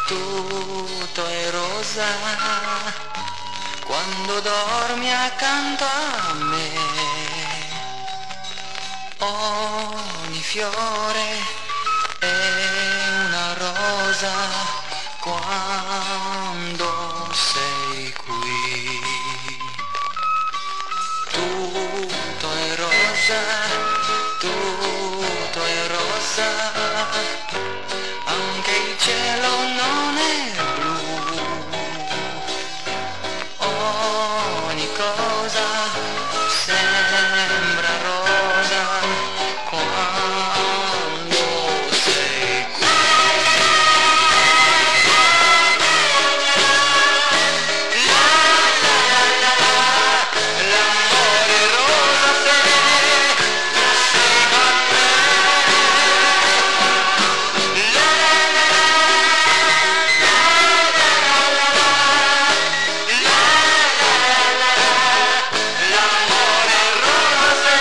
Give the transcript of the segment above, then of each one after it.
tutto è rosa quando dormi accanto a me. Ogni fiore è una rosa quando sei qui. Tutto è rosa, tutto è rosa, anche il cielo non è blu. Ogni cosa sembra rosa quando sei qui. L'amore rosa se tu sei con me. L'amore rosa se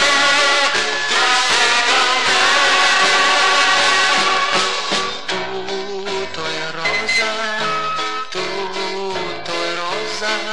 tu sei con me. Tutto è rosa, tutto è rosa.